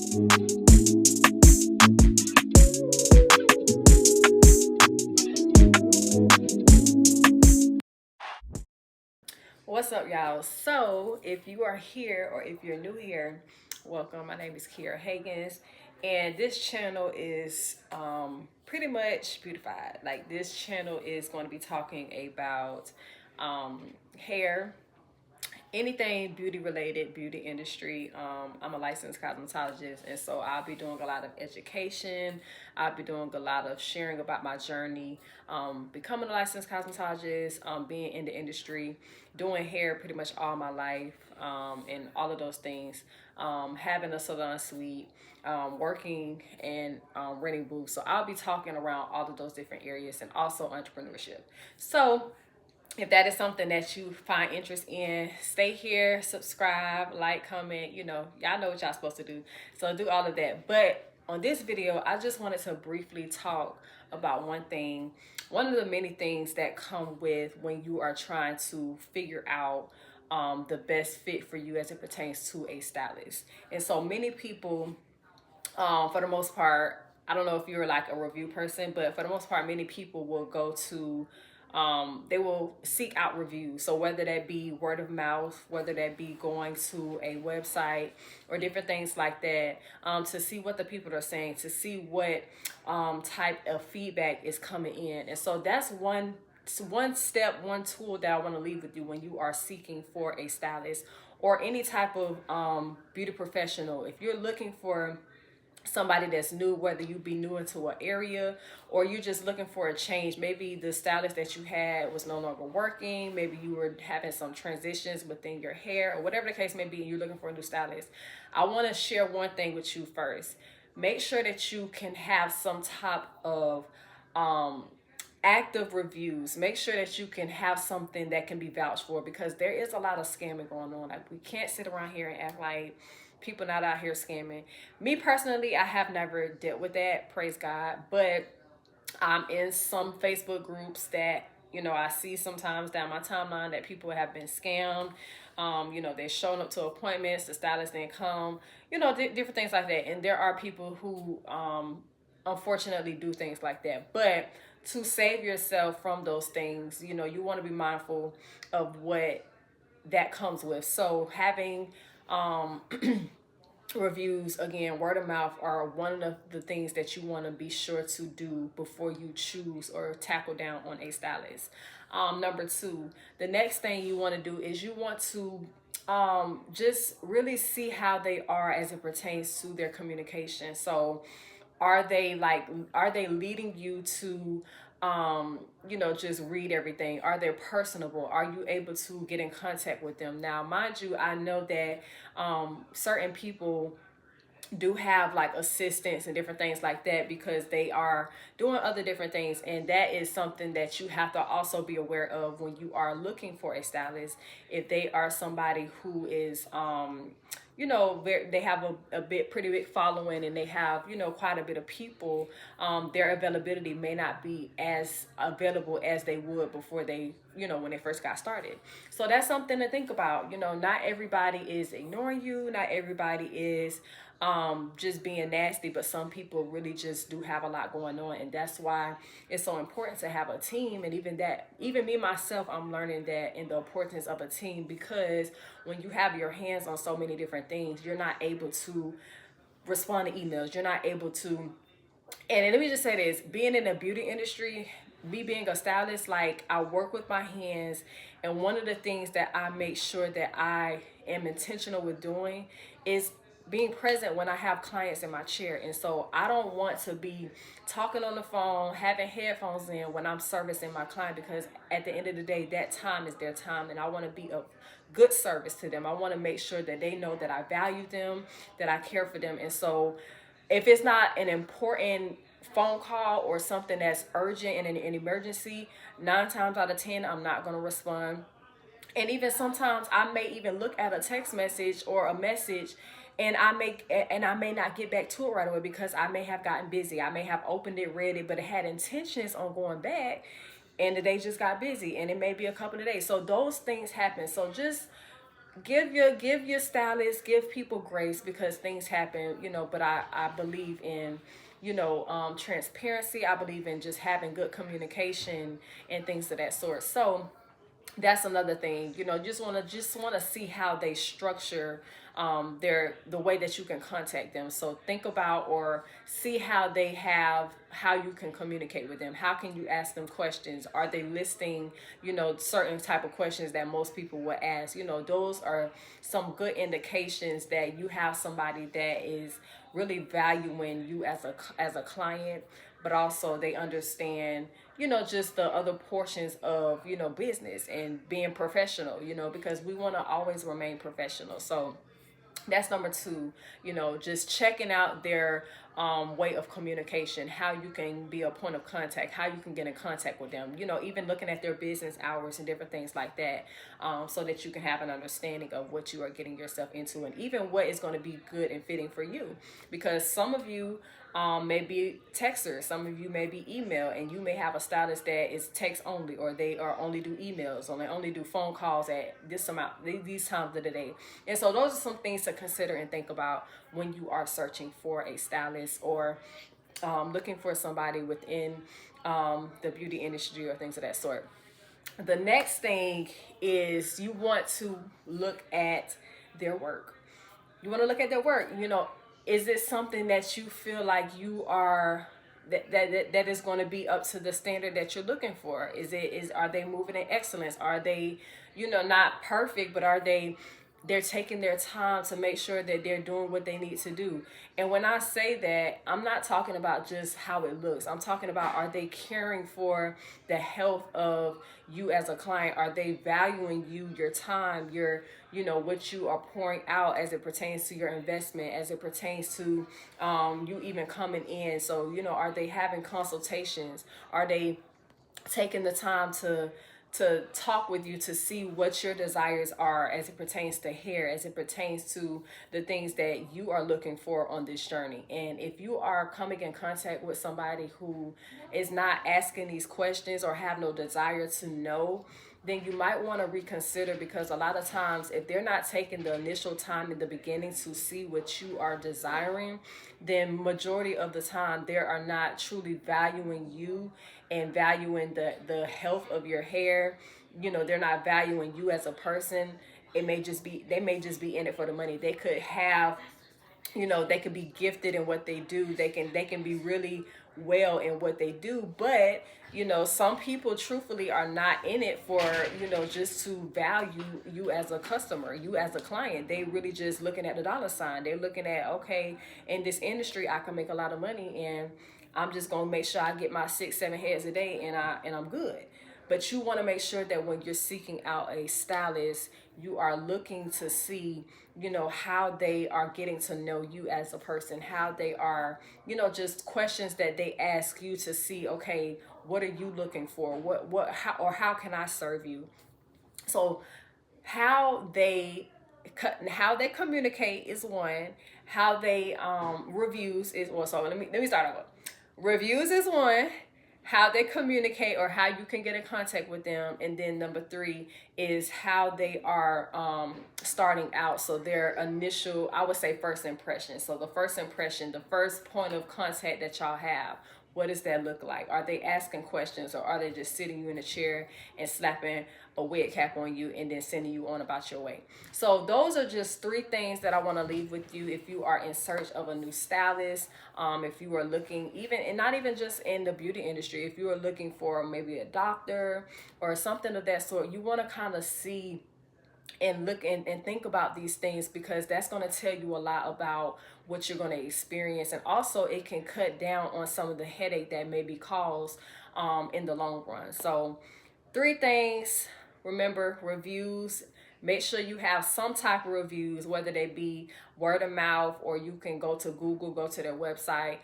What's up, y'all? So, if you are here or if you're new here, welcome. My name is Kiera Higgins, and this channel is pretty much beautified. Like, this channel is going to be talking about hair, anything beauty related, beauty industry. I'm a licensed cosmetologist, and so I'll be doing a lot of education. I'll be doing a lot of sharing about my journey, becoming a licensed cosmetologist, being in the industry, doing hair pretty much all my life, and all of those things. Having a salon suite, working and renting booths. So I'll be talking around all of those different areas and also entrepreneurship. So if that is something that you find interest in, stay here, subscribe, like, comment, y'all know what y'all supposed to do. So do all of that. But on this video, I just wanted to briefly talk about one thing, one of the many things that come with when you are trying to figure out the best fit for you as it pertains to a stylist. And so many people, for the most part, I don't know if you're like a review person, but for the most part, many people will go to they will seek out reviews. So whether that be word of mouth, whether that be going to a website or different things like that, to see what the people are saying, to see what type of feedback is coming in. And so that's one step, one tool that I want to leave with you when you are seeking for a stylist or any type of beauty professional. If you're looking for somebody that's new, whether you be new into an area or you just looking for a change, maybe the stylist that you had was no longer working, maybe you were having some transitions within your hair, or whatever the case may be, and you're looking for a new stylist, I want to share one thing with you first. Make sure that you can have some type of active reviews. Make sure that you can have something that can be vouched for, because there is a lot of scamming going on. Like, we can't sit around here and act like people not out here scamming. Me personally, I have never dealt with that, praise God, but I'm in some Facebook groups that I see sometimes down my timeline that people have been scammed. They're showing up to appointments, the stylist didn't come, different things like that. And there are people who unfortunately do things like that. But to save yourself from those things, you want to be mindful of what that comes with. So having reviews, again, word of mouth, are one of the things that you want to be sure to do before you choose or tackle down on a stylist. Number two, the next thing you want to do is you want to just really see how they are as it pertains to their communication. So are they leading you to just read everything? Are they personable? Are you able to get in contact with them? Now, mind you, I know that certain people do have like assistants and different things like that because they are doing other different things, and that is something that you have to also be aware of when you are looking for a stylist. If they are somebody who is they have a pretty big following, and they have quite a bit of people, their availability may not be as available as they would before they when they first got started. So that's something to think about. Not everybody is ignoring you, not everybody is just being nasty, but some people really just do have a lot going on, and that's why it's so important to have a team. And even me myself, I'm learning that in the importance of a team, because when you have your hands on so many different things, you're not able to respond to emails, you're not able to. And let me just say this, being in the beauty industry, me being a stylist, like, I work with my hands, and one of the things that I make sure that I am intentional with doing is being present when I have clients in my chair. And so I don't want to be talking on the phone, having headphones in when I'm servicing my client, because at the end of the day, that time is their time, and I want to be of good service to them. I want to make sure that they know that I value them, that I care for them. And so if it's not an important phone call or something that's urgent and an emergency, 9 times out of 10, I'm not going to respond. And even sometimes I may even look at a text message or a message, and I may not get back to it right away because I may have gotten busy. I may have opened it, read it, but it had intentions on going back, and the day just got busy, and it may be a couple of days. So those things happen. So just give your stylist, give people grace, because things happen, but I believe in, transparency. I believe in just having good communication and things of that sort. So that's another thing, just want to see how they structure the way that you can contact them. So think about or see how you can communicate with them. How can you ask them questions? Are they listing, certain type of questions that most people would ask? Those are some good indications that you have somebody that is really valuing you as a client, but also they understand, just the other portions of, business and being professional, because we want to always remain professional. So that's number two, just checking out their way of communication, how you can be a point of contact, how you can get in contact with them, even looking at their business hours and different things like that, so that you can have an understanding of what you are getting yourself into, and even what is going to be good and fitting for you. Because some of you may be texters, some of you may be email, and you may have a stylist that is text only, or they are only do emails, or they only do phone calls at this amount, these times of the day. And so those are some things to consider and think about when you are searching for a stylist, or looking for somebody within the beauty industry or things of that sort. The next thing is you want to look at their work. You want to look at their work. Is it something that you feel like you are that is going to be up to the standard that you're looking for? Are they moving in excellence? Are they, not perfect, but they're taking their time to make sure that they're doing what they need to do? And when I say that, I'm not talking about just how it looks. I'm talking about, are they caring for the health of you as a client? Are they valuing you, your time, what you are pouring out as it pertains to your investment, as it pertains to you even coming in? So, are they having consultations? Are they taking the time to talk with you to see what your desires are as it pertains to hair, as it pertains to the things that you are looking for on this journey? And if you are coming in contact with somebody who is not asking these questions or have no desire to know, then you might want to reconsider, because a lot of times if they're not taking the initial time in the beginning to see what you are desiring, then majority of the time they are not truly valuing you and valuing the health of your hair. They're not valuing you as a person. They may just be in it for the money. They could have, they could be gifted in what they do. They can be really well in what they do, but some people truthfully are not in it for, just to value you as a customer, you as a client. They really just looking at the dollar sign. They're looking at, okay, in this industry I can make a lot of money, and I'm just gonna make sure I get my 6-7 heads a day, and I'm good. But you want to make sure that when you're seeking out a stylist, you are looking to see, how they are getting to know you as a person, how they are, just questions that they ask you to see, okay, what are you looking for? How can I serve you? So how they communicate is one. How they reviews is, well, so let me start over. Reviews is one. How they communicate, or how you can get in contact with them. And then number three is how they are starting out. So their initial, I would say, first impression. So the first impression, the first point of contact that y'all have, what does that look like? Are they asking questions, or are they just sitting you in a chair and slapping a wig cap on you and then sending you on about your way? So those are just three things that I want to leave with you if you are in search of a new stylist. If you are looking, even, and not even just in the beauty industry, if you are looking for maybe a doctor or something of that sort, you want to kind of see and look and think about these things, because that's going to tell you a lot about what you're going to experience. And also it can cut down on some of the headache that may be caused in the long run. So three things. Remember, reviews. Make sure you have some type of reviews, whether they be word of mouth, or you can go to Google, go to their website.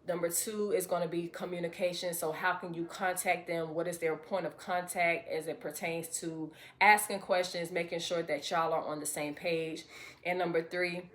Number two is going to be communication. So how can you contact them? What is their point of contact as it pertains to asking questions, making sure that y'all are on the same page? And number three,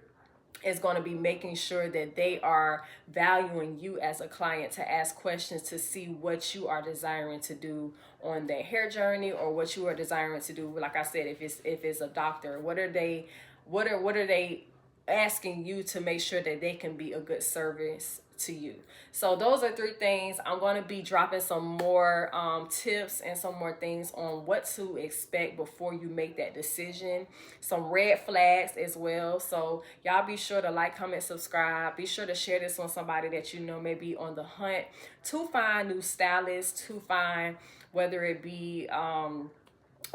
is going to be making sure that they are valuing you as a client to ask questions to see what you are desiring to do on their hair journey, or what you are desiring to do. Like I said, if it's a doctor, what are they asking you to make sure that they can be a good service to you. So those are three things. I'm going to be dropping some more tips and some more things on what to expect before you make that decision. Some red flags as well. So y'all be sure to like, comment, subscribe. Be sure to share this on somebody that you know may be on the hunt to find new stylists, to find whether it be a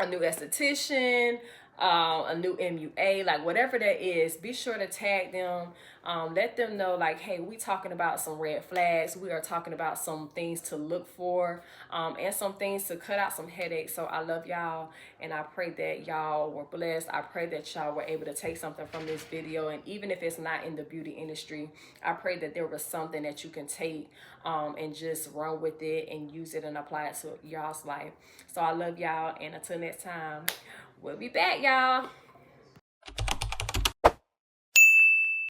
new esthetician, a new MUA, like whatever that is. Be sure to tag them. Let them know, like, hey, we talking about some red flags. We are talking about some things to look for, and some things to cut out some headaches. So I love y'all, and I pray that y'all were blessed. I pray that y'all were able to take something from this video, and even if it's not in the beauty industry, I pray that there was something that you can take and just run with it and use it and apply it to y'all's life. So I love y'all, and until next time, we'll be back, y'all.